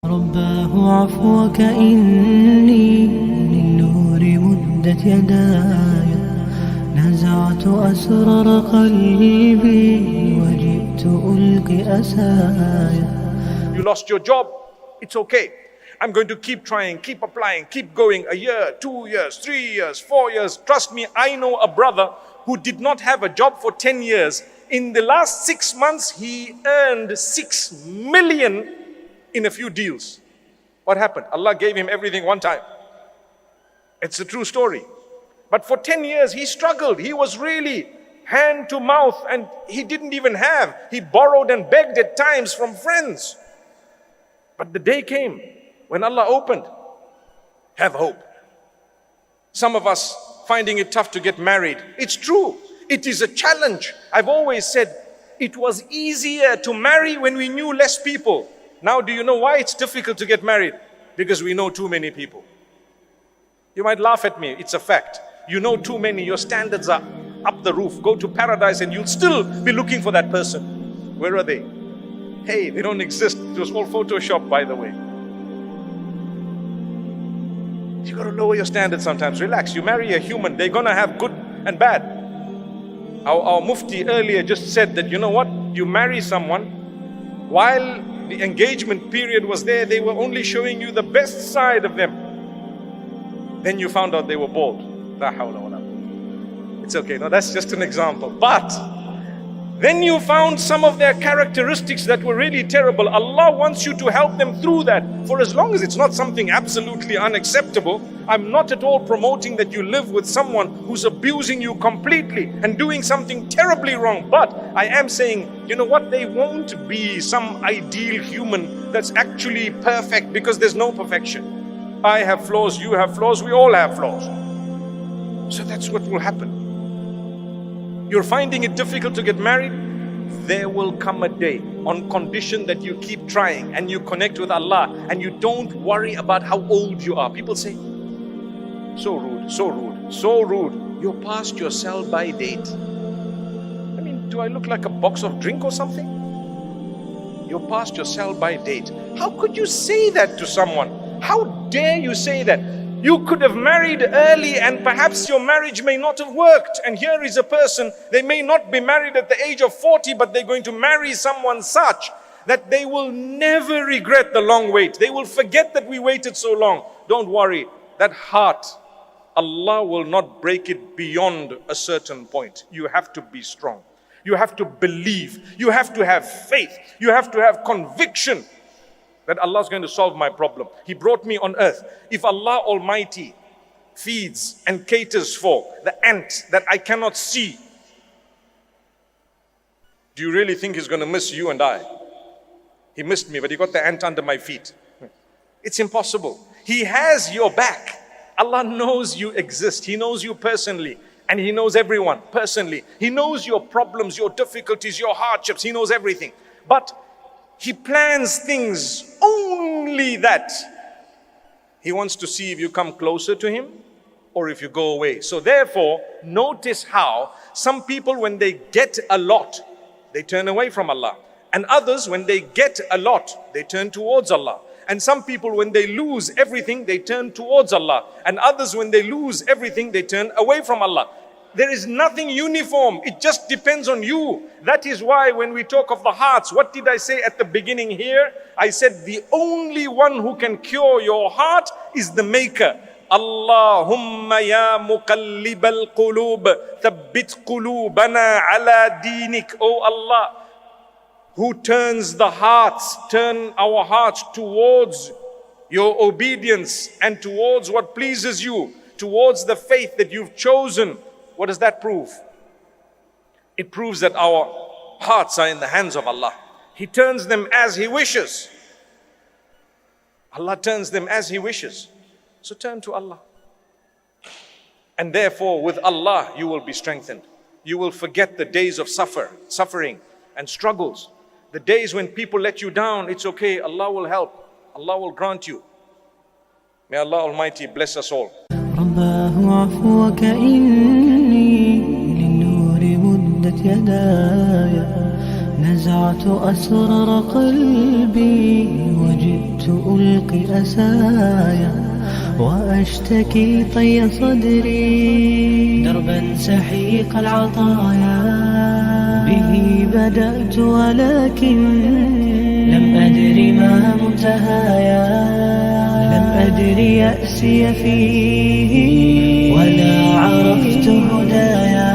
رباه عفوك إني للنور مدت يداي نزعت أسرار قلبي وجئت ألقي أسايا. You lost your job, it's okay. I'm going to keep trying, keep applying, keep going. A year, 2 years, 3 years, 4 years. Trust me, I know a brother who did not have a job for 10 years. In the last 6 months, he earned 6 million in a few deals. What happened? Allah gave him everything one time. It's a true story. But for 10 years, he struggled. He was really hand to mouth and he didn't even have. He borrowed and begged at times from friends. But the day came when Allah opened. Have hope. Some of us finding it tough to get married. It's true. It is a challenge. I've always said it was easier to marry when we knew less people. Now do you know why it's difficult to get married? Because we know too many people. You might laugh at me, it's a fact. You know too many, your standards are up the roof. Go to paradise and you'll still be looking for that person. Where are they? Hey, they don't exist. It was all Photoshop, by the way. You gotta lower your standards sometimes. Relax. You marry a human, they're gonna have good and bad. Our Mufti earlier just said that, you know what? You marry someone, while the engagement period was there, they were only showing you the best side of them. Then you found out they were bald. La hawla wa la. It's okay. No, that's just an example. But then you found some of their characteristics that were really terrible. Allah wants you to help them through that. For as long as it's not something absolutely unacceptable, I'm not at all promoting that you live with someone who's abusing you completely and doing something terribly wrong. But I am saying, you know what? They won't be some ideal human that's actually perfect, because there's no perfection. I have flaws, you have flaws, we all have flaws. So that's what will happen. You're finding it difficult to get married? There will come a day, on condition that you keep trying and you connect with Allah and you don't worry about how old you are. People say, so rude, so rude, so rude. You're past your sell-by date. I mean, do I look like a box of drink or something? You're past your sell-by date. How could you say that to someone? How dare you say that? You could have married early and perhaps your marriage may not have worked. And here is a person, they may not be married at the age of 40, but they're going to marry someone such that they will never regret the long wait. They will forget that we waited so long. Don't worry, that heart, Allah will not break it beyond a certain point. You have to be strong. You have to believe. You have to have faith. You have to have conviction that Allah is going to solve my problem. He brought me on earth. If Allah Almighty feeds and caters for the ant that I cannot see, do you really think He's going to miss you and I? He missed me, but He got the ant under my feet. It's impossible. He has your back. Allah knows you exist. He knows you personally. And He knows everyone personally. He knows your problems, your difficulties, your hardships. He knows everything. But He plans things only that He wants to see if you come closer to Him or if you go away. So therefore, notice how some people, when they get a lot, they turn away from Allah. And others, when they get a lot, they turn towards Allah. And some people, when they lose everything, they turn towards Allah. And others, when they lose everything, they turn away from Allah. There is nothing uniform. It just depends on you. That is why when we talk of the hearts, what did I say at the beginning here? I said the only one who can cure your heart is the Maker. Allahumma ya muqallibal qulub, thabbit qulubana ala dinik. Oh Allah, who turns the hearts, turn our hearts towards your obedience and towards what pleases you, towards the faith that you've chosen. What does that prove? It proves that our hearts are in the hands of Allah. He turns them as He wishes. Allah turns them as He wishes. So turn to Allah. And therefore with Allah you will be strengthened. You will forget the days of suffering and struggles. The days when people let you down, it's okay. Allah will help. Allah will grant you. May Allah Almighty bless us all. رباه عفوك إني للنور مدت يداي نزعت أسرار قلبي وجئت ألقي أسايا وأشتكي طي صدري دربا سحيق العطايا به بدأت ولكن لم أدر ما منتهايا لم أدر يأسي فيه ولا عرفت هدايا